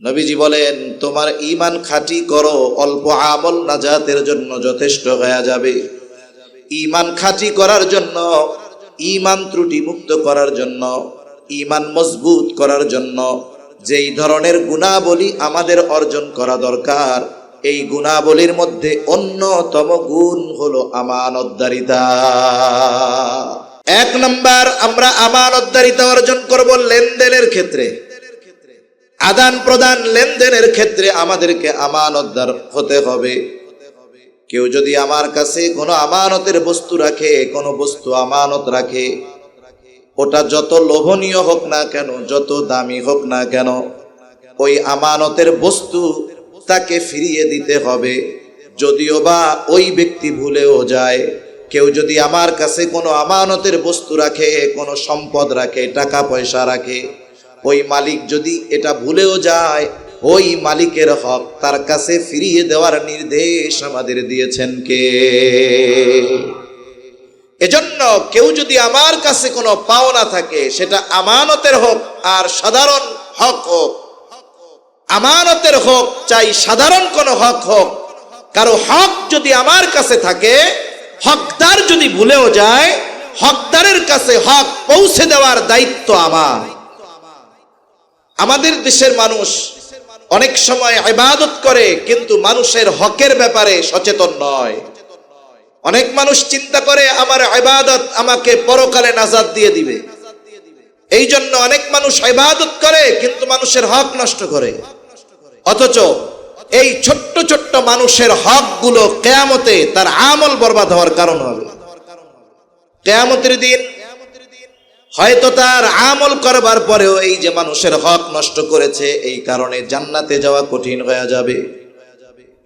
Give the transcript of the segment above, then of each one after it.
নবীজি বলেন, তোমার ঈমান খাঁটি করো, অল্প আমল নাজাতের জন্য যথেষ্ট হয়ে যাবে। ঈমান খাঁটি করার জন্য, ঈমান ত্রুটি মুক্ত করার জন্য, ঈমান মজবুত করার জন্য যেই ধরনের গুণাবলী আমাদের অর্জন করা দরকার, এই গুণাবলীর মধ্যে অন্যতম গুণ হলো আমানতদারিতা। এক নাম্বার, আমরা আমানতদারিতা অর্জন করব লেনদেনের ক্ষেত্রে। আদান প্রদান লেনদেনের ক্ষেত্রে আমাদেরকে আমানতদার হতে হবে। কেউ যদি আমার কাছে কোনো আমানতের বস্তু রাখে, কোনো বস্তু আমানত রাখে, ওটা যত লোভনীয় হোক না কেন, যত দামি হোক না কেন, ওই আমানতের বস্তু তাকে ফিরিয়ে দিতে হবে। যদিও বা ওই ব্যক্তি ভুলেও যায়। কেউ যদি আমার কাছে কোনো আমানতের বস্তু রাখে, কোনো সম্পদ রাখে, টাকা পয়সা রাখে, ওই মালিক যদি এটা ভুলেও যায়, ওই মালিকের হক তার কাছে ফিরিয়ে দেওয়ার নির্দেশ আমাদের দিয়েছেন কে? এজন্য কেউ যদি আমার কাছে কোনো পাওনা থাকে, সেটা আমানতের হোক আর সাধারণ হক হোক, আমানতের হোক চাই সাধারণ কোনো হক হোক, কারো হক যদি আমার কাছে থাকে, হকদার যদি ভুলেও যায়, হকদারের কাছে হক পৌঁছে দেওয়ার দায়িত্ব আমার। আমাদের দেশের মানুষ অনেক সময় ইবাদত করে কিন্তু মানুষের হকের ব্যাপারে সচেতন নয়। অনেক মানুষ চিন্তা করে আমার ইবাদত আমাকে পরকালে নাজাত দিয়ে দিবে। এই জন্য অনেক মানুষ ইবাদত করে কিন্তু মানুষের হক নষ্ট করে। অথচ এই ছোট্ট ছোট্ট মানুষের হকগুলো কিয়ামতে তার আমল বরবাদ হওয়ার কারণ হবে। কিয়ামতের দিন হয়তো তার আমল করবার পরেও এই যে মানুষের হক নষ্ট করেছে, এই কারণে জান্নাতে যাওয়া কঠিন হয়ে যাবে।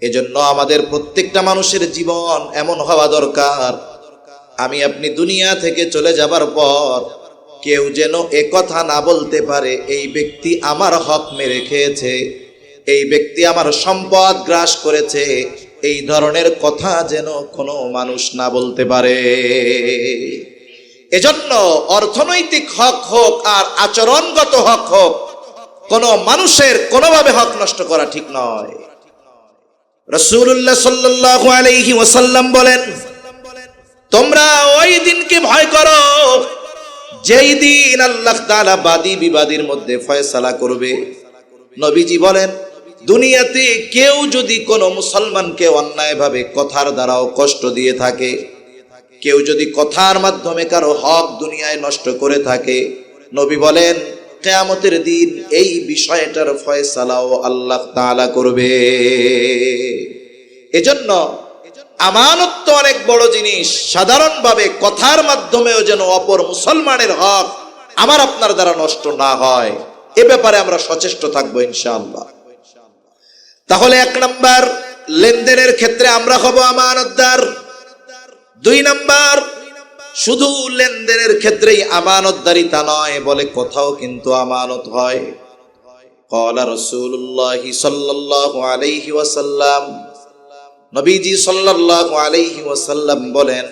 এজন্য আমাদের প্রত্যেকটা মানুষের জীবন এমন হওয়া দরকার, আমি আপনি দুনিয়া থেকে চলে যাবার পর কেউ যেন এ কথা না বলতে পারে এই ব্যক্তি আমার হক মেরে খেয়েছে, এই ব্যক্তি আমার সম্পদ গ্রাস করেছে। এই ধরনের কথা যেন কোনো মানুষ না বলতে পারে। এজন্য অর্থনৈতিক হক হোক আর আচরণগত হক হোক, কোন মানুষের কোনোভাবে হক নষ্ট করা ঠিক নয়। রাসূলুল্লাহ সাল্লাল্লাহু আলাইহি ওয়াসাল্লাম বলেন, তোমরা ওই দিনকে ভয় করো যেই দিন আল্লাহ তাআলা বাদী বিবাদীর মধ্যে ফয়সালা করবে। নবীজি বলেন, দুনিয়াতে কেউ যদি কোনো মুসলমানকে অন্যায়ভাবে কথার দ্বারাও কষ্ট দিয়ে থাকে, কেউ যদি কথার মাধ্যমে কারো হক দুনিয়ায় নষ্ট করে থাকে, নবী বলেন কিয়ামতের দিন এই বিষয়টার ফয়সালাও আল্লাহ তাআলা করবে। এজন্য আমানত তো অনেক বড় জিনিস। সাধারণভাবে কথার মাধ্যমেও যেন অপর মুসলমানের হক আমার আপনার দ্বারা নষ্ট না হয়, এ ব্যাপারে আমরা সচেষ্ট থাকবো ইনশাআল্লাহ। তাহলে এক নাম্বার, লেনদেনের ক্ষেত্রে আমরা হব আমানতদার। দুই নাম্বার, শুধু লেনদেনের ক্ষেত্রেই আমানতদারিতা নয়, বলে কথাও কিন্তু আমানত হয়। ক্বালা রাসূলুল্লাহি সাল্লাল্লাহু আলাইহি ওয়াসাল্লাম, নবীজি সাল্লাল্লাহু আলাইহি ওয়াসাল্লাম বলেন,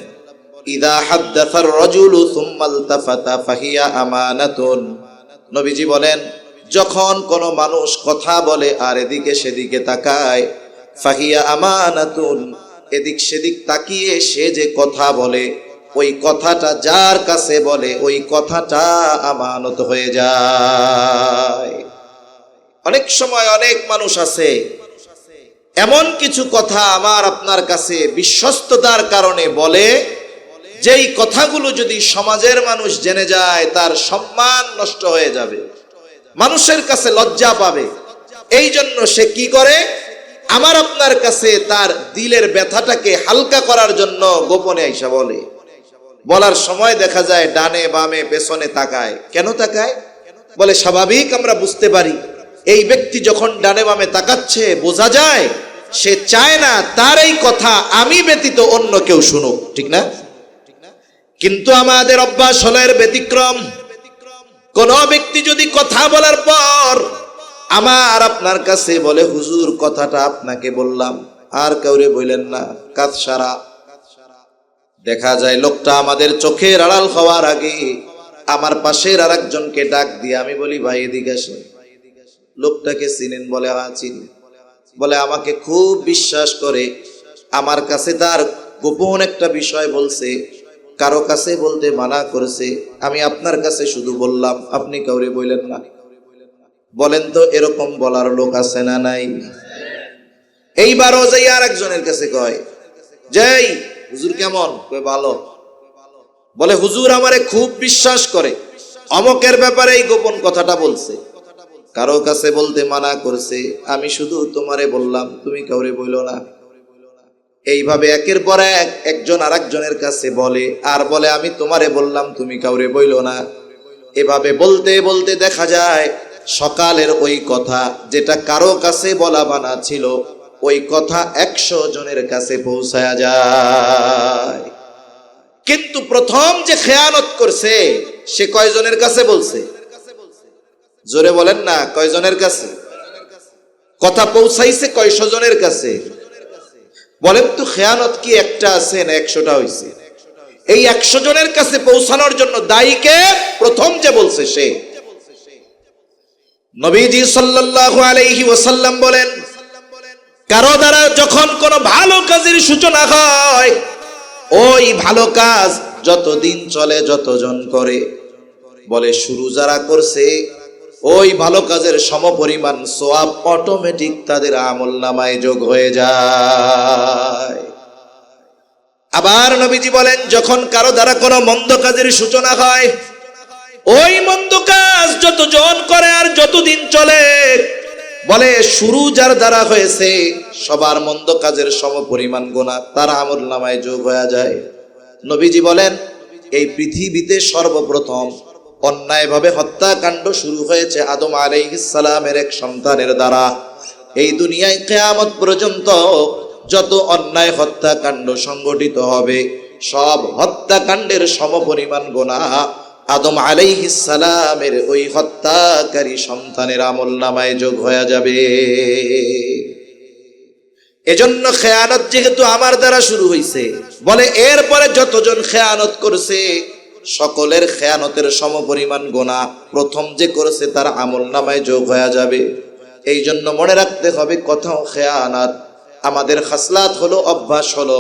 ইযা হাদ্দাসার রাজুলু সুম্মা ইলতাফাতা ফাহিয়া আমানাতুন। নবীজি বলেন, যখন কোনো মানুষ কথা বলে আর এদিকে সেদিকে তাকায়, ফাহিয়া আমানাতুন, এদিক সেদিক তাকিয়ে সে যে কথা বলে, ওই কথাটা যার কাছে বলে ওই কথাটা আমানত হয়ে যায়। অনেক সময় অনেক মানুষ আছে এমন কিছু কথা আমার আপনার কাছে বিশ্বস্ততার কারণে বলে, যেই কথাগুলো যদি সমাজের মানুষ জেনে যায় তার সম্মান নষ্ট হয়ে যাবে, মানুষের কাছে লজ্জা পাবে। এই জন্য সে কি করে, আমার আপনার কাছে তার দিলের ব্যথাটাকে হালকা করার জন্য গোপনে আইসা বলে। বলার সময় দেখা যায় ডানে বামে পেছনে তাকায়। কেন তাকায়? বলে স্বাভাবিক আমরা বুঝতে পারি এই ব্যক্তি যখন ডানে বামে তাকাচ্ছে, বোঝা যায় সে চায় না তার এই কথা আমি ব্যতীত অন্য কেউ শুনুক, ঠিক না? কিন্তু আমাদের অভ্যাস হলো এর ব্যতিক্রম। কোন ব্যক্তি যদি কথা বলার পর আমার আপনার কাছে বলে, হুজুর কথাটা আপনাকে বললাম, আর কাউরে বললেন না, কাজ সারা। দেখা যায় লোকটা আমাদের চোখের আড়াল হওয়ার আগে আমার পাশের আরেকজনকে ডাক দিয়ে আমি বলি, ভাই এদিকে আসেন। লোকটাকে চিনেন? বলে হ্যাঁ চিনি। বলে আমাকে খুব বিশ্বাস করে, আমার কাছে তার গোপন একটা বিষয় বলছে, কারো কাছে বলতে মানা করেছে, আমি আপনার কাছে শুধু বললাম, আপনি কাউরে বললেন না। বলেন তো এরকম বলার লোক আছে না নাই? এইবারও যাই আর একজনের কাছে কয়, যাই হুজুর কেমন? কয় ভালো। বলে হুজুর আমারে খুব বিশ্বাস করে, অমকের ব্যাপারে এই গোপন কথাটা বলছে, কারো কাছে বলতে মানা করছে, আমি শুধু তোমারে বললাম, তুমি কাউরে বইলো না। এইভাবে একের পর এক একজন আরেকজনের কাছে বলে, আর বলে আমি তোমারে বললাম, তুমি কাউরে বইলো না। এভাবে বলতে বলতে দেখা যায় সকালের ওই কথা যেটা কারো কাছে বলা মানা ছিল, ওই কথা 100 জনের কাছে পৌঁছায়া যায়। কিন্তু প্রথম যে খেয়ানত করছে সে কয়জনের কাছে বলছে? জোরে বলেন না, কয়জনের কাছে কথা পৌঁছাইছে? কয়শো জনের কাছে? বলেন তো খেয়ানত কি একটা আছে না 100টা হইছে? এই 100 জনের কাছে পৌঁছানোর জন্য দায়ীকে প্রথম যে বলছে সে। নবীজি সাল্লাল্লাহু আলাইহি ওয়াসাল্লাম বলেন, কারো দ্বারা যখন কোনো ভালো কাজের সূচনা হয়, ওই ভালো কাজ যতদিন চলে, যতজন করে, বলে শুরু যারা করছে ওই ভালো কাজের সমপরিমাণ সওয়াব অটোমেটিক তাদের আমলনামায় যোগ হয়ে যায়। আবার নবীজি বলেন, যখন কারো দ্বারা কোনো মন্দ কাজের সূচনা হয়, ওই মন্দ কাজ যতজন করে আর যতদিন চলে, বলে শুরু যার দ্বারা হয়েছে সবার মন্দ কাজের সমপরিমাণ গুনাহ তার আমলনামায় যোগ হয়ে যায়। নবীজি বলেন, এই পৃথিবীতে সর্বপ্রথম অন্যায়ভাবে হত্যাকাণ্ড শুরু হয়েছে আদম আলাইহিস সালামের এক সন্তানের দ্বারা। এই দুনিয়ায় কিয়ামত পর্যন্ত যত অন্যায় হত্যাকাণ্ড সংগঠিত হবে, সব হত্যাকাণ্ডের সমপরিমাণ গুনাহ আদম আলাইহিস সালামের ওই হত্যাকারী সন্তানের আমলনামায় যোগ হয়ে যাবে। এজন্য খেয়ানত যেহেতু আমার দ্বারা শুরু হয়েছে, বলে এরপরে যতজন খেয়ানত করছে সকলের খেয়ানতের সমপরিমাণ গুনাহ প্রথম যে করেছে তার আমলনামায় যোগ হয়ে যাবে। এই জন্য মনে রাখতে হবে, কোথাও খেয়ানত আমাদের খাসলাত হলো, অভ্যাস হলো,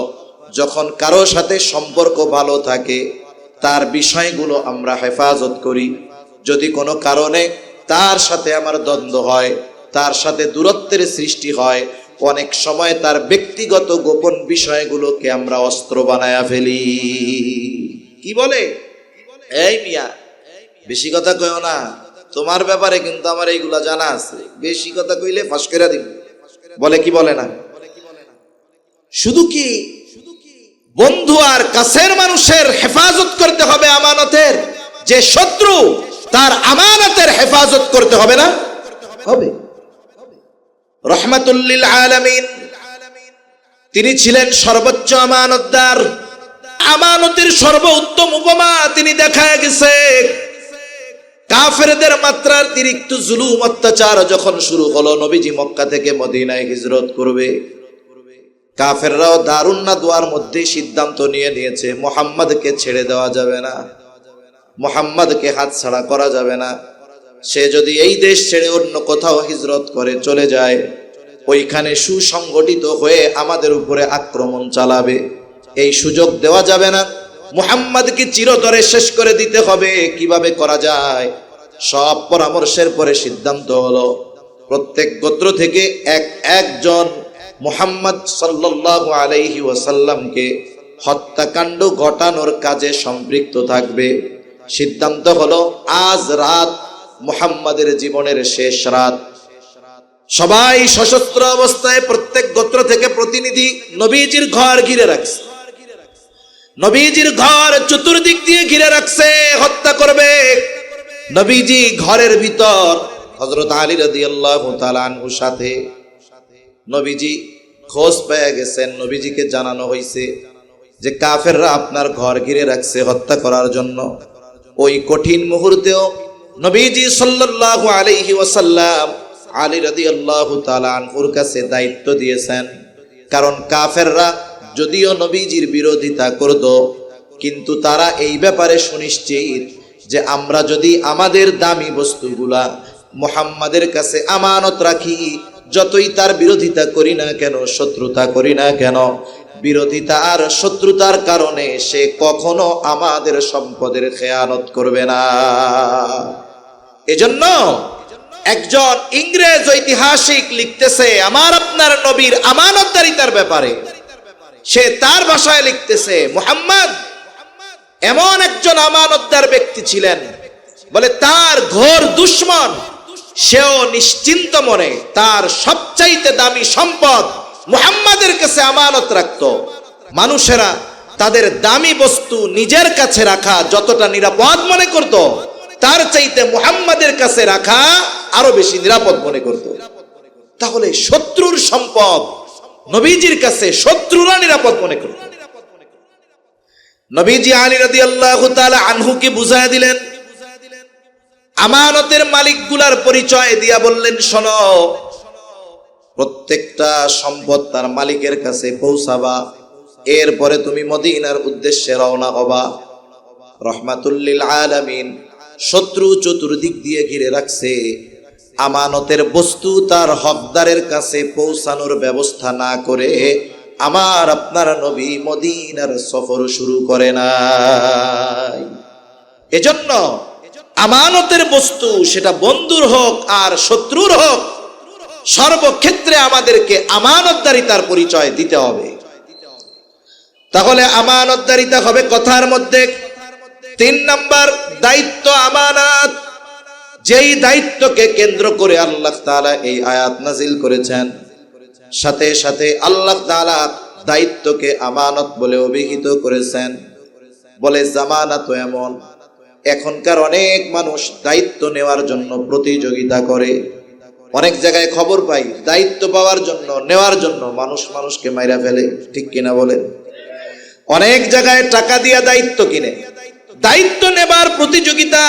যখন কারো সাথে সম্পর্ক ভালো থাকে তার বিষয়গুলো আমরা হেফাজত করি। যদি কোনো কারণে তার সাথে আমার দ্বন্দ্ব হয়, তার সাথে দূরত্বের সৃষ্টি হয়, অনেক সময় তার ব্যক্তিগত গোপন বিষয়গুলোকে আমরা অস্ত্র বানায়া ফেলি। কি বলে, এই মিয়া বেশি কথা কইও না, তোমার ব্যাপারে কিন্তু আমার এইগুলা জানা আছে, বেশি কথা কইলে ফাঁস করে দিব। বলে কি বলে না? শুধু কি বন্ধু আর কাছের মানুষের হেফাজত করতে হবে আমানতের, যে শত্রু তার আমানতের হেফাজত করতে হবে না? হবে। রহমাতুল লিল আলামিন, তিনি ছিলেন সর্বোচ্চ আমানতদার। আমানতের সর্বোত্তম উপমা তিনি দেখায় গেছে। কাফেরদের মাত্রাতিরিক্ত জুলুম অত্যাচার যখন শুরু হলো, নবীজি মক্কা থেকে মদিনায় হিজরত করবে, কাফেররাও দারুন নাদওয়ার মধ্যে সিদ্ধান্ত নিয়ে নিয়েছে, মুহাম্মদকে ছেড়ে দেওয়া যাবে না, মুহাম্মদকে হাতছাড়া করা যাবে না। সে যদি এই দেশ ছেড়ে অন্য কোথাও হিজরত করে চলে যায়, ওইখানে সুসংগঠিত হয়ে আমাদের উপরে আক্রমণ চালাবে, এই সুযোগ দেওয়া যাবে না। মুহাম্মদকে চিরতরে শেষ করে দিতে হবে। কিভাবে করা যায়? সব পরামর্শের পরে সিদ্ধান্ত হলো, প্রত্যেক গোত্র থেকে একজন মুহাম্মদ সাল্লাল্লাহু আলাইহি ওয়াসাল্লামকে হত্যাকাণ্ড ঘটানোর কাজে সম্পৃক্ত থাকবে। সিদ্ধান্ত হলো, আজ রাত মুহাম্মাদের জীবনের শেষ রাত। সবাই সশস্ত্র অবস্থায় প্রত্যেক গোত্র থেকে প্রতিনিধি নবীজির ঘর ঘিরে রাখছে। নবীজির ঘর চতুর্দিক দিয়ে ঘিরে রাখছে, হত্যা করবে। নবীজি ঘরের ভিতর হযরত আলী রাদিয়াল্লাহু তাআলা আনহুর সাথে। নবীজি খোঁজ পেয়ে গেছেন, নবীজিকে জানানো হয়েছে যে কাফেররা আপনার ঘর ঘিরে রাখছে হত্যা করার জন্য। ওই কঠিন মুহূর্তেও নবীজি সাল্লাল্লাহু আলাইহি ওয়াসাল্লাম আলী রাদিয়াল্লাহু তাআলা আনহুর কাছে দায়িত্ব দিয়েছেন। কারণ কাফেররা যদিও নবীজির বিরোধিতা করত, কিন্তু তারা এই ব্যাপারে সুনিশ্চিত যে আমরা যদি আমাদের দামি বস্তুগুলা মুহাম্মাদের কাছে আমানত রাখি, যতই তার বিরোধিতা করি না কেন, শত্রুতা করি না কেন, বিরোধিতা আর শত্রুতার কারণে সে কখনো আমাদের সম্পদের খেয়ানত করবে না। এজন্য একজন ইংরেজ ঐতিহাসিক লিখতেছে আমার আপনার নবীর আমানতদারিতার ব্যাপারে। সে তার ভাষায় লিখতেছে, মুহাম্মদ এমন একজন আমানতদার ব্যক্তি ছিলেন, বলে তার ঘোর দুশমন সেও নিশ্চিন্ত মনে তার সবচাইতে দামি সম্পদ মুহাম্মাদের কাছে আমানত রাখত। মানুষেরা তাদের দামি বস্তু নিজের কাছে রাখা যতটা নিরাপদ মনে করত, তার চাইতে মুহাম্মাদের কাছে রাখা আরো বেশি নিরাপদ মনে করত। তাহলে শত্রুর সম্পদ নবীজির কাছে শত্রুরা নিরাপদ মনে করত। নবীজি আলী রাদিয়াল্লাহু তাআলা আনহুকে বুঝায় দিলেন, আমানতের মালিকগুলার পরিচয় দিয়া বললেন, শোনো, প্রত্যেকটা সম্পদ তার মালিকের কাছে পৌঁছাবা, এরপরে তুমি মদিনার উদ্দেশ্যে রওনা হবা। রহমাতুল লিল আলামিন শত্রু চতুর্দিক দিয়ে ঘিরে রাখছে, আমানতের বস্তু তার হকদারের কাছে পৌঁছানোর ব্যবস্থা না করে আমার আপনার নবী মদিনার সফর শুরু করে নাই। এজন্য আমানতের বস্তু সেটা বন্ধুর হোক আর শত্রুর হোক, সর্বক্ষেত্রে আমাদেরকে আমানতদারিতার পরিচয় দিতে হবে। তাহলে আমানতদারিতা হবে কথার মধ্যে। 3 নাম্বার দায়িত্ব আমানত, যেই দায়িত্বকে কেন্দ্র করে আল্লাহ তাআলা এই আয়াত নাজিল করেছেন। সাথে সাথে আল্লাহ তাআলা দায়িত্বকে আমানত বলে অভিহিত করেছেন। বলে জামানাত এমন, এখনকার অনেক মানুষ দায়িত্ব নেওয়ার জন্য প্রতিযোগিতা করে। অনেক জায়গায় খবর পাই দায়িত্ব পাওয়ার জন্য, নেওয়ার জন্য মানুষ মানুষকে মাইরা ফেলে, ঠিক কিনা বলেন? অনেক জায়গায় টাকা দিয়া দায়িত্ব কিনে, দায়িত্ব নেবার প্রতিযোগিতা।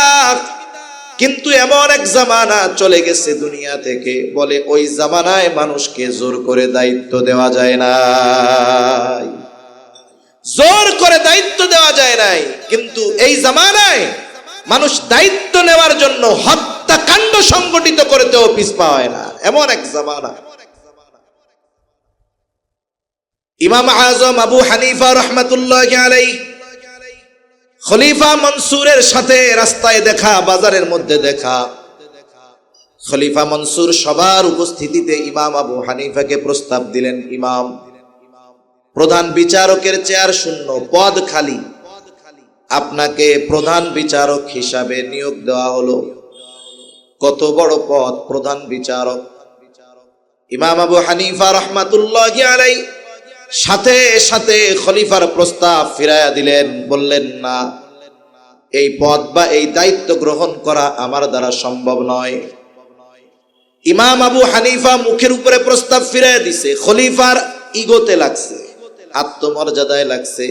কিন্তু এমন এক জামানা চলে গেছে দুনিয়া থেকে, বলে ওই জামানায় মানুষকে জোর করে দায়িত্ব দেওয়া যায় না, জোর করে দায়িত্ব দেওয়া যায় নাই। কিন্তু এই জামানায় মানুষ দায়িত্ব নেওয়ার জন্য হত্যাকাণ্ড সংগঠিত করতেও পিছপা হয় না, এমন এক জামানা। ইমাম আজম আবু হানিফা রাহমাতুল্লাহি আলাইহি খলিফা মনসুরের সাথে রাস্তায় দেখা, বাজারের মধ্যে দেখা। খলিফা মনসুর সবার উপস্থিতিতে ইমাম আবু হানিফাকে প্রস্তাব দিলেন, ইমাম, প্রধান বিচারকের চেয়ার শূন্য, পদ খালি, আপনাকে প্রধান বিচারক হিসাবে নিয়োগ দেওয়া হলো। কত বড় পদ, প্রধান বিচারক। ইমাম আবু হানিফা রাহমাতুল্লাহি আলাইহি সাথে সাথে খলিফার প্রস্তাব ফিরাইয়া দিলেন, বললেন না, এই পদ বা এই দায়িত্ব গ্রহণ করা আমার দ্বারা সম্ভব নয়। ইমাম আবু হানিফা মুখের উপরে প্রস্তাব ফিরাইয়া দিছে, খলিফার ইগোতে লাগছে, আত্মমর্যাদায় লাগছে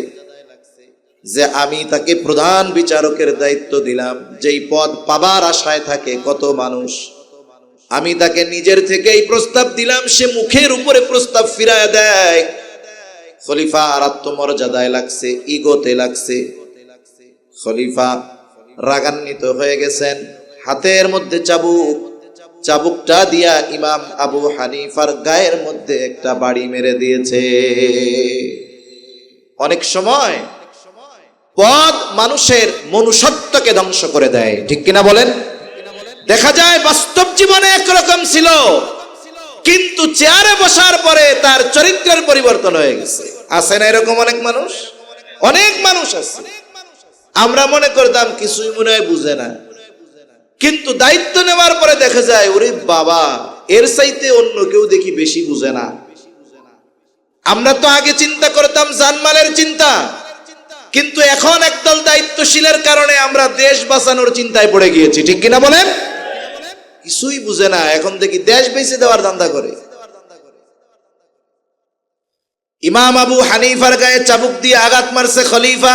যে আমি তাকে প্রধান বিচারকের দায়িত্ব দিলাম, যেই পদ পাবার আশায় থাকে কত মানুষ, আমি তাকে নিজের থেকেই প্রস্তাব দিলাম, সে মুখের উপরে প্রস্তাব ফিরাইয়া দেয়। খলিফা আর আত্মমর্যাদায় লাগছে, ইগোতে লাগছে। খলিফা রাগান্বিত হয়ে গেছেন, হাতের মধ্যে চাবুক, চাবুকটা দিয়া ইমাম আবু হানিফার গায়ের মধ্যে একটা বাড়ি মেরে দিয়েছে। অনেক সময় পদ মানুষের মনুষ্যত্বকে ধ্বংস করে দেয়, ঠিক কিনা বলেন? দেখা যায় বাস্তব জীবনে একরকম ছিল, কিন্তু চেয়ারে বসার পরে তার চরিত্রের পরিবর্তন হয়ে গেছে। আছে না এরকম অনেক মানুষ? অনেক মানুষ আছে। আমরা মনে করতাম কিছুই মনে হয় বুঝে না, কিন্তু দায়িত্ব নেওয়ার পরে দেখা যায় ওরে বাবা, এর চাইতে অন্য কেউ দেখি বেশি বুঝে না। আমরা তো আগে চিন্তা করতাম জানমালের চিন্তা, কিন্তু এখন একদল দায়িত্বশীলের কারণে আমরা দেশ বাঁচানোর চিন্তায় পড়ে গিয়েছি, ঠিক কিনা বলেন? কিছুই বুঝে না, এখন দেখি দেশ বেঁচে দেওয়ার ধান্দা করে। ইমাম আবু হানিফার গায়ে চাবুক দিয়ে আঘাত মারছে খলিফা।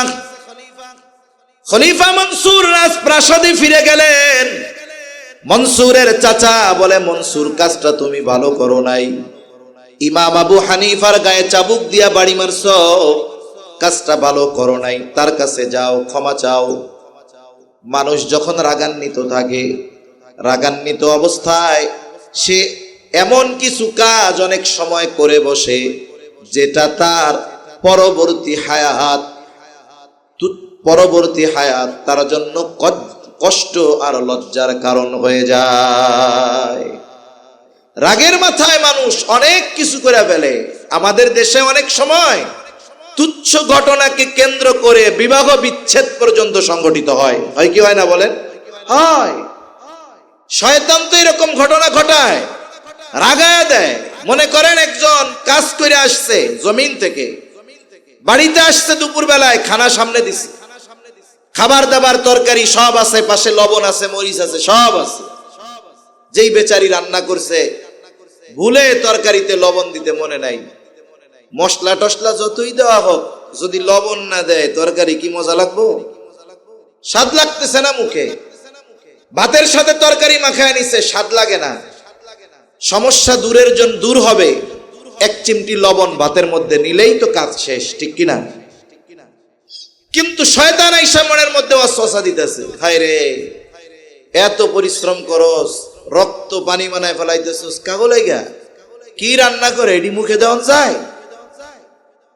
খলিফা মনসুর রাজপ্রাসাদে ফিরে গেলেন। মনসুরের চাচা বলে, মনসুর, কাজটা তুমি ভালো করো নাই, ইমাম আবু হানিফার গায়ে চাবুক দিয়া বাড়ি মারছো, কাজটা ভালো করো নাই, তার কাছে যাও, ক্ষমা চাও। মানুষ যখন রাগান্বিত থাকে রাগান্বিত অবস্থায় সে এমন কিছু কাজ অনেক সময় করে বসে যেটা তার পরবর্তী হায়াত তার জন্য কষ্ট আর লজ্জার কারণ হয়ে যায়। রাগের মাথায় মানুষ অনেক কিছু করে ফেলে। আমাদের দেশে অনেক সময় তুচ্ছ ঘটনাকে কেন্দ্র করে বিবাহ বিচ্ছেদ পর্যন্ত সংঘটিত হয়। হয় কি হয় না বলেন? হয়। শয়তান তো এরকম ঘটনা ঘটায়, রাগায় দেয়। মনে করেন একজন কাজ করে আসছে জমিন থেকে, বাড়িতে আসছে দুপুর বেলায়, খানা সামনে দিছে, খাবার দাবার তরকারি সব আছে, পাশে লবণ আছে, মরিচ আছে, সব আছে। যেই বেচারি রান্না করছে ভুলে তরকারিতে লবণ দিতে মনে নাই। মশলা টসলা যতই দেওয়া হোক, যদি লবণ না দেয় তরকারি কি মজা লাগবো? স্বাদ লাগতেছে না মুখে। ভাতের সাথে তরকারি মাখায় নিছে, স্বাদ লাগে না। সমস্যা দূর হবে, এক চিমটি লবণ ভাতের মধ্যে নিলেই তো কাজ শেষ, ঠিক কিনা? কিন্তু শয়তান আইসা মনের মধ্যে ওয়াসওয়াসা দিতেছে, হায় রে এত পরিশ্রম করস, রক্ত পানি বানায় ফেলাইতেছস, কাগো লাইগা কি রান্না করে এডি মুখে দেওয়া যায়?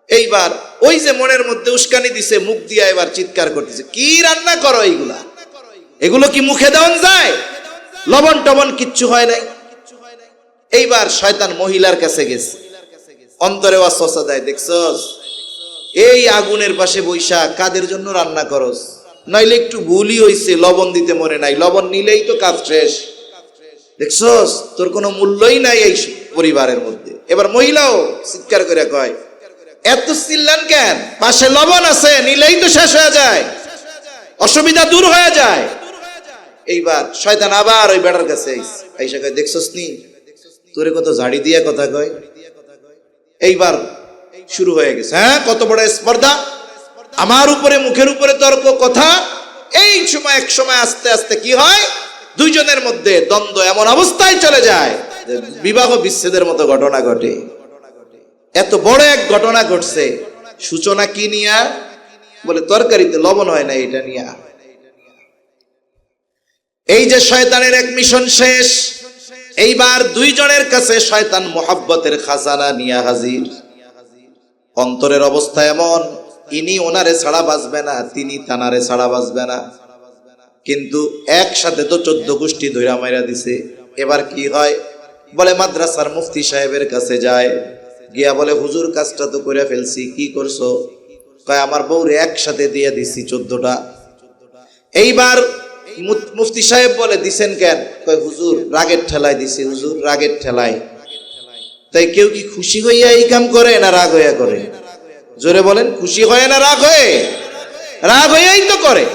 এইবার ওই যে মনের মধ্যে উস্কানি দিছে, মুখ দিয়া এবার চিৎকার করতেছে, কি রান্না করো এগুলো কি মুখে দেওয়া যায়? লবণ টবণ কিচ্ছু হয় নাই। এইবার শয়তান মহিলার কাছে গেছে, অন্তরে ওয়াসওয়াসা দেয়, দেখছস এই আগুনের পাশে বৈশা কাদের জন্য রান্না করস? নইলে একটু ভুলই হইছে, লবণ দিতে মনে নাই, লবণ নিলেই তো কাজ শেষ। দেখছস তোর কোনো মূল্যই নাই এই পরিবারের মধ্যে। এবার মহিলাও চিৎকার করে কয়, এত চিল্লান কেন? পাশে লবণ আছে, নিলেই তো শেষ হয়ে যায়, অসুবিধা দূর হয়ে যায়। এইবার শয়তান আবার ওই বেটার কাছে আইসা কয়, দেখছস নি তোরে কত ঝাড়ি দিয়া কথা কয়। এইবার শুরু হয়ে গেছে, হ্যাঁ কত বড় স্পর্ধা, আমার উপরে, মুখের উপরে তর্ক, কথা। এই সময় এক সময় আস্তে আস্তে কি হয়, দুইজনের মধ্যে দ্বন্দ্ব এমন অবস্থায় চলে যায় যে বিবাহ বিচ্ছেদের মতো ঘটনা ঘটে। এত বড় এক ঘটনা ঘটছে, সূচনা কি নিয়া? বলে তরকারিতে লবণ হয় না, এটা নিয়া। এই যে শয়তানের এক মিশন শেষ। এইবার দুইজনের কাছে শয়তান মোহাব্বতের খাজানা নিয়া হাজির। অন্তরের অবস্থা এমন, ইনি ওনারে ছাড়া বাঁচবে না, তিনি তানারে ছাড়া বাঁচবে না। কিন্তু একসাথে তো 14 গোষ্ঠী ধইরা মাইরা দিছে। এবার কি হয়, বলে মাদ্রাসার মুফতি সাহেবের কাছে যায়, গিয়া বলে হুজুর কাজটা তো করে ফেলছি। কি করছো? কয় আমার বউরে একসাথে দিয়ে দিছি 14টা। এইবার মুফতি সাহেব বলে, দিছেন কেন? কয় হুজুর রাগের ঠেলায় দিছি, হুজুর রাগের ঠেলায়। তাই কেউ কি খুশি হইয়া এই কাম করে না রাগ হইয়া করে? জোরে বলেন, খুশি হয় না রাগ হয়ে? রাগ হইয়াই তো করে।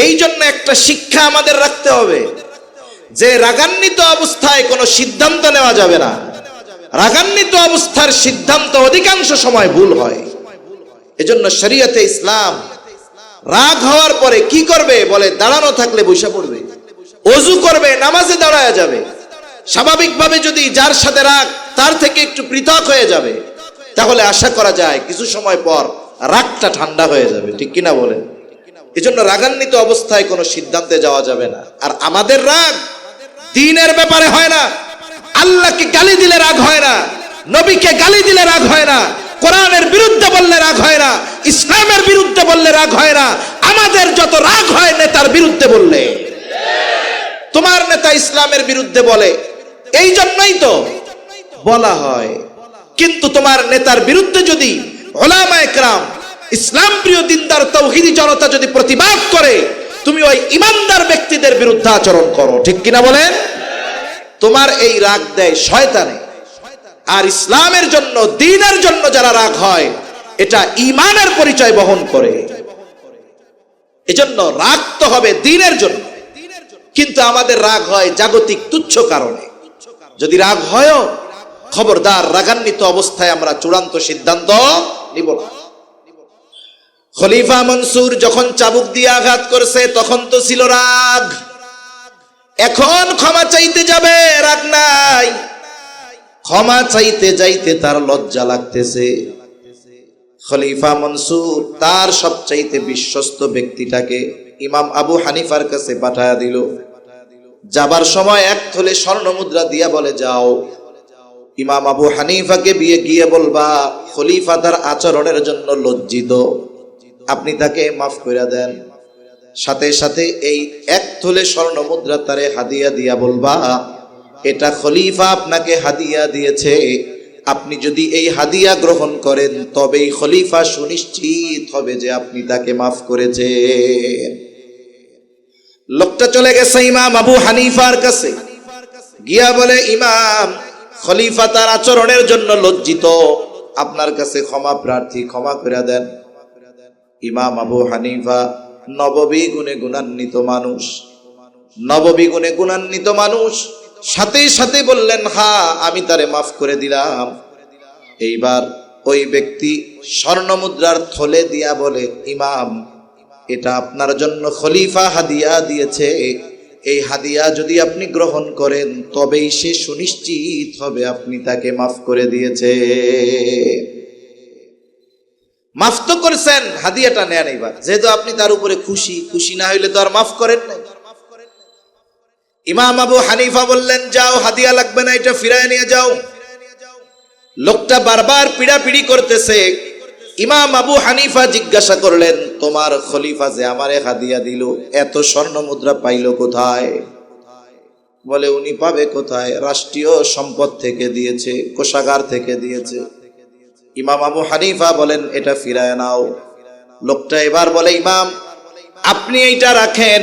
এই জন্য একটা শিক্ষা আমাদের রাখতে হবে যে রাগান্বিত অবস্থায় কোনো সিদ্ধান্ত নেওয়া যাবে না। রাগান্বিত অবস্থার সিদ্ধান্ত অধিকাংশ সময় ভুল হয়। এজন্য শরীয়তে ইসলাম রাগ হওয়ার পরে কি করবে? বলে দাঁড়ানো থাকলে বসে পড়বে, ওযু করবে, নামাজে দাঁড়ায়া যাবে। স্বাভাবিকভাবে যদি যার সাথে রাগ তার থেকে একটু পৃথক হয়ে যাবে, তাহলে আশা করা যায় কিছু সময় পর রাগটা ঠান্ডা হয়ে যাবে, ঠিক কিনা বলেন? এজন্য রাগান্বিত অবস্থায় কোনো সিদ্ধান্তে যাওয়া যাবে না। আর আমাদের রাগ দ্বীনের ব্যাপারে হয় না। আল্লাহকে গালি দিলে রাগ হয় না, নবীকে গালি দিলে রাগ হয় না, কোরআনের বিরুদ্ধে বললে রাগ হয় না, ইসলামের বিরুদ্ধে বললে রাগ হয় না। আমাদের যত রাগ হয় নেতার বিরুদ্ধে বললে। তোমার নেতা ইসলামের বিরুদ্ধে বলে, এই জন্যই তো বলা হয়। কিন্তু তোমার নেতার বিরুদ্ধে যদি উলামায়ে কেরাম, ইসলাম প্রিয় দিনদার তাওহীদি জনতা যদি প্রতিবাদ করে, তুমি ওই ইমানদার ব্যক্তিদের বিরুদ্ধে আচরণ করো, ঠিক কিনা বলেন? তোমার এই রাগ দেয় শয়তানে। আর ইসলামের জন্য, দ্বীনের জন্য যারা রাগ হয়, এটা ঈমানের পরিচয় বহন করে। এজন্য রাগ তো হবে দ্বীনের জন্য, কিন্তু আমাদের রাগ হয় জাগতিক তুচ্ছ কারণে। যদি রাগ হয়, খবরদার রাগান্বিত অবস্থায় আমরা চূড়ান্ত সিদ্ধান্ত নিব না। খলিফা মনসুর যখন চাবুক দিয়ে আঘাত করছে তখন তো ছিল রাগ, এখন ক্ষমা চাইতে যাবে, রাগ নাই। ক্ষমা চাইতে যাইতে তার লজ্জা লাগতেছে। খলিফা মনসুর তার সবচাইতে বিশ্বস্ত ব্যক্তিটাকে ইমাম আবু হানিফার কাছে পাঠায়া দিল। যাবার সময় এক থলে স্বর্ণ মুদ্রা দিয়া বলে যাও ইমাম আবু হানিফাকে গিয়ে বলবা খলিফা তার আচরণের জন্য লজ্জিত, আপনি তাকে মাফ করে দেন। সাথে সাথে এই এক থলে স্বর্ণ মুদ্রা তারে হাদিয়া দিয়া বলবা এটা খলিফা আপনাকে হাদিয়া দিয়েছে, আপনি যদি এই হাদিয়া গ্রহণ করেন তবেই খলিফা সুনিশ্চিত হবে যে আপনি তাকে মাফ করেছেন। লোকটা চলে গেছে ইমাম আবু হানিফার কাছে, গিয়া বলে ইমাম খলিফা তার আচরণের জন্য লজ্জিত, আপনার কাছে ক্ষমা প্রার্থী, ক্ষমা করে দেন। ইমাম আবু হানিফা নববী গুণে গুণান্বিত মানুষ, নববী গুণে গুণান্বিত মানুষ, সাথে সাথে বললেন হ্যাঁ আমি তারে মাফ করে দিলাম। এইবার ওই ব্যক্তি স্বর্ণ মুদ্রার থলে দিয়া বলে ইমাম এটা আপনার জন্য খলিফা হাদিয়া দিয়েছে, এই হাদিয়া যদি আপনি গ্রহণ করেন তবেই সে সুনিশ্চিত হবে আপনি তাকে মাফ করে দিয়েছে। মাফ তো করছেন, হাদিয়াটা নেন। এইবার যেহেতু আপনি তার উপরে খুশি, খুশি না হইলে তো আর মাফ করেন নাই। ইমাম আবু হানিফা বললেন যাও, হাদিয়া লাগবে না, এটা ফিরায় নিয়ে যাও। লোকটা বারবার পিড়াপিড়ি করতেছে। ইমাম আবু হানিফা জিজ্ঞাসা করলেন তোমার খলিফা যে আমারে হাদিয়া দিল এত স্বর্ণ মুদ্রা পাইল কোথায়? বলে উনি পাবে কোথায়, রাষ্ট্রীয় সম্পদ থেকে দিয়েছে, কোষাগার থেকে দিয়েছে। ইমাম আবু হানিফা বলেন এটা ফিরায় নাও। লোকটা এবার বলে ইমাম আপনি এইটা রাখেন,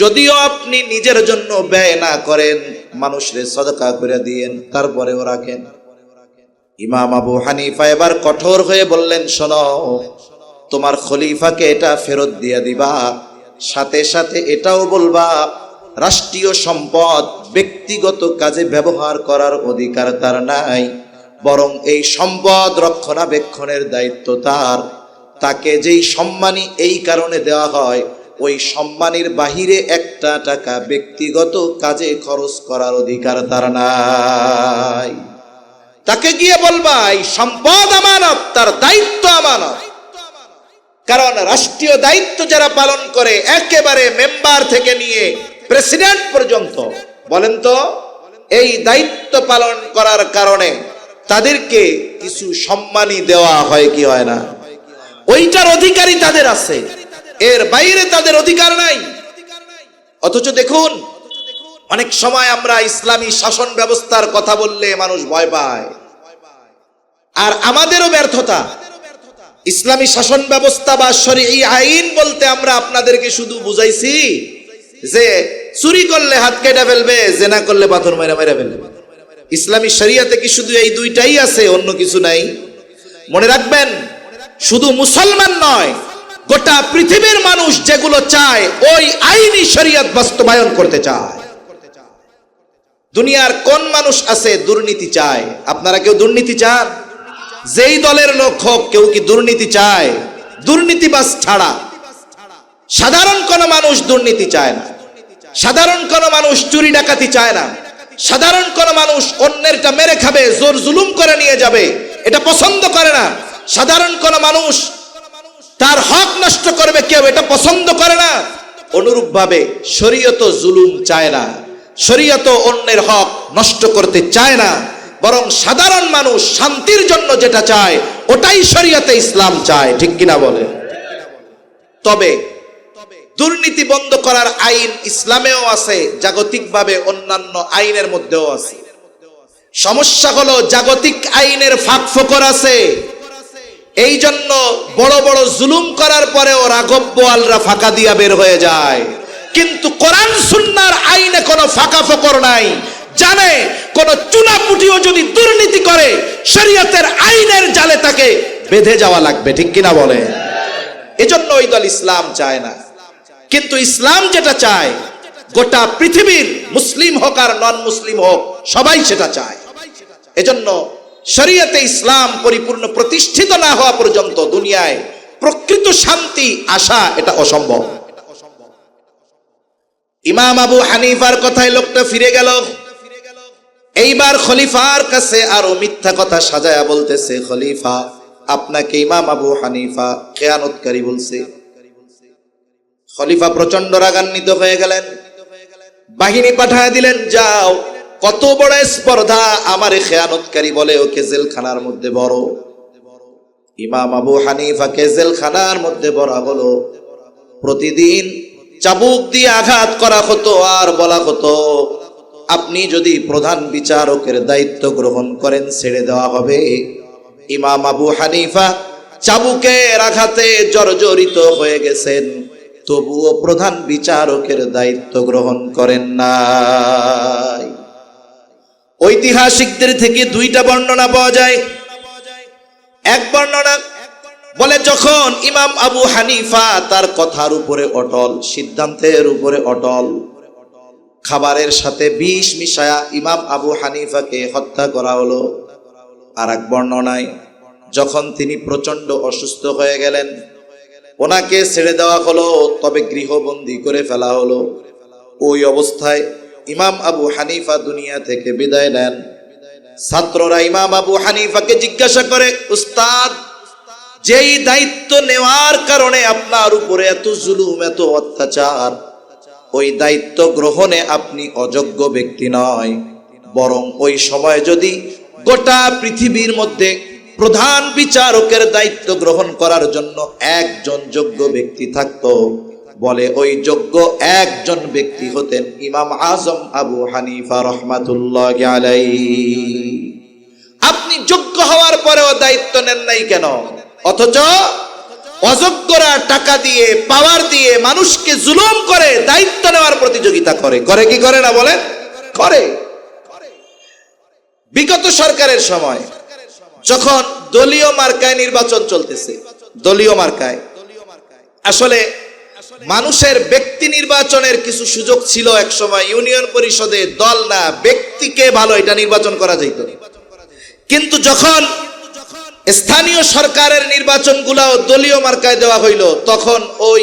যদিও আপনি নিজের জন্য ব্যয় না করেন, মানুষরে সদকা করে দিয়েন, তারপরেও রাখেন। ইমাম আবু হানিফা এবার কঠোর হয়ে বললেন শোনো, তোমার খলিফাকে এটা ফেরত দিয়ে দিবা, সাথে সাথে এটাও বলবা রাষ্ট্রীয় সম্পদ ব্যক্তিগত কাজে ব্যবহার করার অধিকার তার নাই, বরং এই সম্পদ রক্ষণাবেক্ষণের দায়িত্ব তার। তাকে যেই সম্মানী এই কারণে দেওয়া হয় ওই সম্মানের বাহিরে একটা টাকা ব্যক্তিগত কাজে খরচ করার অধিকার তার নাই। তাকে গিয়ে বলবা এই সম্পদ আমানত, তার দায়িত্ব আমানত। কারণ রাষ্ট্রীয় দায়িত্ব যারা পালন করে একেবারে মেম্বার থেকে নিয়ে প্রেসিডেন্ট পর্যন্ত, বলেন তো এই দায়িত্ব পালন করার কারণে তাদেরকে কিছু সম্মানী দেওয়া হয় কি হয় না? ওইটার অধিকারী তাদের আছে, এর বাইরে তাদের অধিকার নাই। অথচ দেখুন অনেক সময় আমরা ইসলামী শাসন ব্যবস্থার কথা বললে মানুষ ভয় পায়, আর আমাদেরও ব্যর্থতা। ইসলামী শাসন ব্যবস্থা বা শরঈ আইন বলতে আমরা আপনাদেরকে শুধু বুঝাইছি যে চুরি করলে হাত কেটে ফেলবে, জেনা করলে পাথর মেরে মেরে ফেলবে। ইসলামী শরিয়াতে কি শুধু এই দুইটাই আছে, অন্য কিছু নাই? মনে রাখবেন শুধু মুসলমান নয়, গোটা পৃথিবীর মানুষ যেগুলো চায় ওই আইনি শরিয়ত বাস্তবায়ন করতে চায়। দুনিয়ার কোন মানুষ আছে দুর্নীতি চায়? আপনারা কেউ দুর্নীতি চান? যেই দলের লোক হোক, কেউ কি দুর্নীতি চায়? দুর্নীতিবাজ ছাড়া সাধারণ কোন মানুষ দুর্নীতি চায় না, সাধারণ কোন মানুষ চুরি ডাকাতি চায় না, সাধারণ কোন মানুষ অন্যেরটা মেরে খাবে, জোর জুলুম করে নিয়ে যাবে, এটা পছন্দ করে না। সাধারণ কোন মানুষ তার হক নষ্ট করবে কেউ, এটা পছন্দ করে না। অনুরূপ ভাবে শরীয়ত জুলুম চায় না, শরীয়ত অন্যের হক নষ্ট করতে চায় না, বরং সাধারণ মানুষ শান্তির জন্য যেটা চায় ওটাই শরীয়তে ইসলাম চায়। ঠিক কিনা বলে? তবে দুর্নীতি বন্ধ করার আইন ইসলামেও আছে, জাগতিকভাবে অন্যান্য আইনের মধ্যেও আছে। সমস্যা হলো জাগতিক আইনের ফাঁক ফোকর আছে, এই জন্য বড় বড় জুলুম করার পরেও রাঘব বোয়ালরা ফাঁকা দিয়া বের হয়ে যায়। কিন্তু কোরআন সুন্নাহর আইনে কোনো ফাঁকা ফোকর নাই। জানে কোন চুনাপুটিও যদি দুর্নীতি করে শরীয়তের আইনের জালে তাকে বেঁধে যাওয়া লাগবে। ঠিক কিনা বলে? এজন্য ওই দল ইসলাম চায় না। কিন্তু ইসলাম যেটা চায়, গোটা পৃথিবীর মুসলিম হোক আর নন মুসলিম হোক সবাই সেটা চায়। এজন্য শরীয়তে ইসলাম পরিপূর্ণ প্রতিষ্ঠিত না হওয়া পর্যন্ত দুনিয়ায় প্রকৃত শান্তি আসা এটা অসম্ভব। ইমাম আবু হানিফার কথায় লোকটা ফিরে গেল। এইবার খলিফার কাছে আরো মিথ্যা কথা সাজায়া বলতেছে, খলিফা আপনাকে ইমাম আবু হানিফা খেয়ানতকারী বলছে। খলিফা প্রচন্ড রাগান্বিত হয়ে গেলেন, বাহিনী পাঠায় দিলেন, যাও, কত বড় স্পর্ধা, আমারে খেয়ানতকারী বলে ওকে জেলখানার মধ্যে বড়। ইমাম আবু হানিফাকে জেলখানার মধ্যে বড়া হলো। প্রতিদিন চাবুক দিয়ে আঘাত করা হতো আর বলা হতো, আপনি যদি প্রধান বিচারকের দায়িত্ব গ্রহণ করেন ছেড়ে দেওয়া হবে। ইমাম আবু হানিফা চাবুকের আঘাতে জর্জরিত হয়ে গেছেন, তবুও প্রধান বিচারকের দায়িত্ব গ্রহণ করেন নাই। ঐতিহাসিকদের থেকে দুইটা বর্ণনা পাওয়া যায়। এক বর্ণনা বলে, যখন ইমাম আবু হানিফা তার কথার উপরে অটল, সিদ্ধান্তের উপরে অটল, খাবারের সাথে বিষ মিশায়া ইমাম আবু হানিফাকে হত্যা করা হলো। আর এক বর্ণনায়, যখন তিনি প্রচন্ড অসুস্থ হয়ে গেলেন, ওনাকে ছেড়ে দেওয়া হলো, তবে গৃহবন্দী করে ফেলা হলো। ওই অবস্থায় ইমাম আবু হানিফা দুনিয়া থেকে বিদায় নেন। ছাত্ররা ইমাম আবু হানিফাকে জিজ্ঞাসা করে, উস্তাদ, যেই দায়িত্ব নেওয়ার কারণে আপনার উপরে এত জুলুম, এত অত্যাচার, ওই দায়িত্ব গ্রহণে আপনি অযোগ্য ব্যক্তি নয়, বরং ওই সময় যদি গোটা পৃথিবীর মধ্যে প্রধান বিচারকের দায়িত্ব গ্রহণ করার জন্য একজন যোগ্য ব্যক্তি থাকতো, বলে ওই যোগ্য একজন ব্যক্তি হতেন ইমাম আজম আবু হানিফা রহমাতুল্লাহি আলাইহি। আপনি যোগ্য হওয়ার পরেও দায়িত্ব নেন নাই কেন? অথচ অযোগ্যরা টাকা দিয়ে, পাওয়ার দিয়ে মানুষকে জুলুম করে দায়িত্ব নেওয়ার প্রতিযোগিতা করে। করে কি করে না বলে? করে। বিগত সরকারের সময় যখন দলীয় মার্কায় নির্বাচন চলতেছে, দলীয় মার্কায় আসলে মানুষের ব্যক্তি নির্বাচনের কিছু সুযোগ ছিল। এক সময় ইউনিয়ন পরিষদে দল না ব্যক্তিকে ভালো এটা নির্বাচন করা যেত, কিন্তু যখন স্থানীয় সরকারের নির্বাচনগুলাও দলীয় মার্কায় দেওয়া হইল, তখন ওই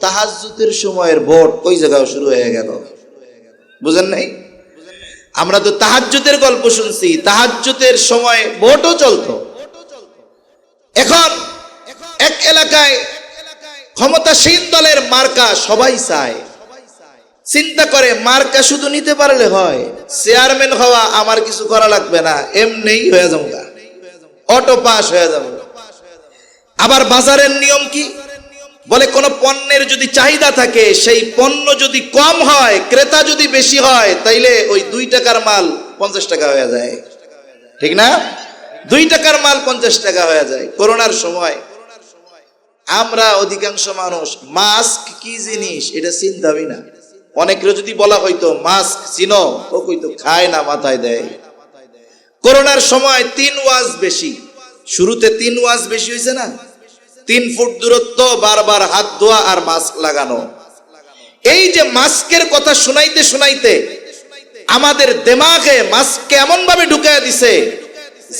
তাহাজ্জুদের সময়ের ভোট ওই জায়গায় শুরু হয়ে গেল। বুঝেন নাই? আমরা তো তাহাজ্জুদের গল্প শুনছি, তাহাজ্জুদের সময় ভোটও চলতো। এখন এক এলাকায় ক্ষমতাসীন দলের মার্কা সবাই চায়, চিন্তা করে মার্কা শুধু নিতে পারলে হয়, চেয়ারম্যান হওয়া আমার কিছু করা লাগবে না, এমনিই হয়ে যাবো, অটো পাস হয়ে যাবো। আবার বাজারের নিয়ম কি বলে, কোন পণ্যের যদি চাহিদা থাকে, সেই পণ্য যদি কম হয়, ক্রেতা যদি বেশি হয়, তাইলে ওই 2 টাকার মাল 50 টাকা হয়ে যায়, ঠিক না? 2 টাকার মাল 50 টাকা হয়ে যায়। করোনার সময় আমরা অধিকাংশ মানুষ মাস্ক কি জিনিস এটা চিন্তাই না। অনেকের যদি বলা হইতো মাস্ক চিনো, ও কইতো খায় না, মাথায় দেয়। করোনার সময় 3 ওয়াজ বেশি, শুরুতে 3 ওয়াজ বেশি হয়েছে না, 3 ফুট দূরত্ব, বারবার হাত ধোয়া আর মাস্ক লাগানো। এই যে মাস্কের কথা শুনাইতে শুনাইতে আমাদের দিমাগে মাস্ক এমন ভাবে ঢুকায় দিছে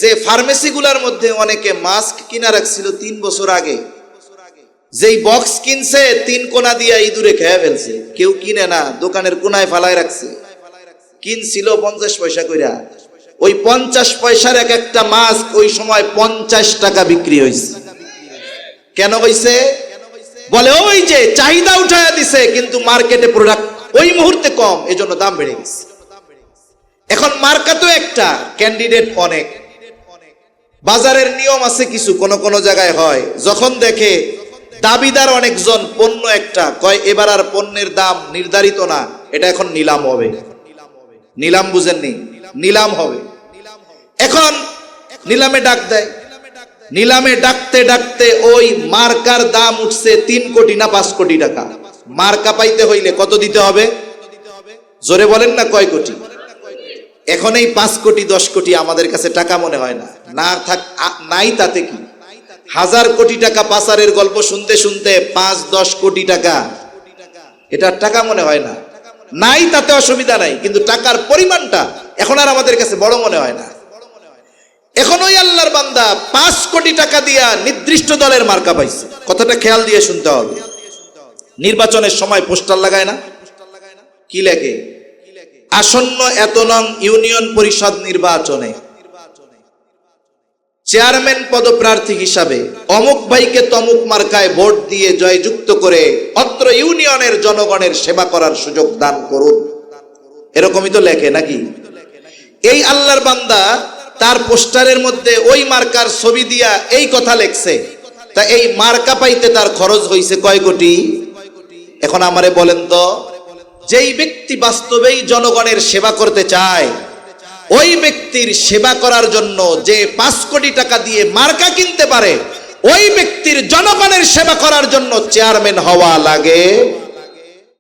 যে ফার্মেসি গুলার মধ্যে অনেকে মাস্ক কিনা রাখছিল 3 বছর আগে, যেই বক্স কিনছে 3 কোনা দিয়া ইঁদুরে খেয়ে ফেলছে। কেউ কিনে না, দোকানের কোনায় ফালায় রাখছে। কিনছিল 50 পয়সা কইরা, ওই 50 পয়সার এক একটা মাস্ক ওই সময় 50 টাকা বিক্রি হয়েছে। কেন হইছে? বলে ওই যে চাহিদা উঠায়া দিছে, কিন্তু মার্কেটে প্রোডাক্ট ওই মুহূর্তে কম, এজন্য দাম বেড়ে গেছে। এখন মার্কা তো একটা, ক্যান্ডিডেট অনেক। বাজারের নিয়ম আছে কিছু, কোন কোন জায়গায় হয়, যখন দেখে দাবিদার অনেকজন, পণ্য একটা, কয় এবার আর পণ্যের দাম নির্ধারিত না, এটা এখন নিলাম হবে। নিলাম বুঝেননি? নিলাম হবে। এখন নিলামে ডাক দেয়, নিলামে ডাকতে ডাকতে ওই মার্কার দাম উঠছে 3 কোটি না 5 কোটি টাকা। মার্কা পাইতে হইলে কত দিতে হবে? জোরে বলেন না, কয় কোটি? এখন এই 5 কোটি 10 কোটি আমাদের কাছে টাকা মনে হয় না, না থাক নাই তাতে কি, 1000 কোটি টাকা পাচারের গল্প শুনতে শুনতে 5-10 কোটি টাকা, এটা টাকা মনে হয় না। নাই তাতে অসুবিধা নাই, কিন্তু টাকার পরিমাণটা এখন আর আমাদের কাছে বড় মনে হয় না। এখন ওই আল্লাহর বান্দা 5 কোটি টাকা দিয়া নির্দিষ্ট দলের মার্কা পাইছে। কথাটা খেয়াল দিয়ে শুনতে হবে। নির্বাচনের সময় পোস্টার লাগায় না, কি লেখে? আসন্ন এত নং ইউনিয়ন পরিষদ নির্বাচনে চেয়ারম্যান পদপ্রার্থী হিসাবে অমুক ভাইকে তমুক মার্কায় ভোট দিয়ে জয়যুক্ত করে অত্র ইউনিয়নের জনগণের সেবা করার সুযোগ দান করুন। এরকমই তো লেখে নাকি? এই আল্লাহর বান্দা তার পোস্টারের মধ্যে ওই মার্কার ছবি দিয়া এই কথা লেখছে, তা এই মার্কা পাইতে তার খরচ হইছে কয় কোটি? এখন আমারে বলেন তো, যেই ব্যক্তি বাস্তবেই জনগণের সেবা করতে চায়, ওই ব্যক্তির সেবা করার জন্য যে 5 কোটি টাকা দিয়ে মার্কা কিনতে পারে, ওই ব্যক্তির জনগণের সেবা করার জন্য চেয়ারম্যান হওয়া লাগে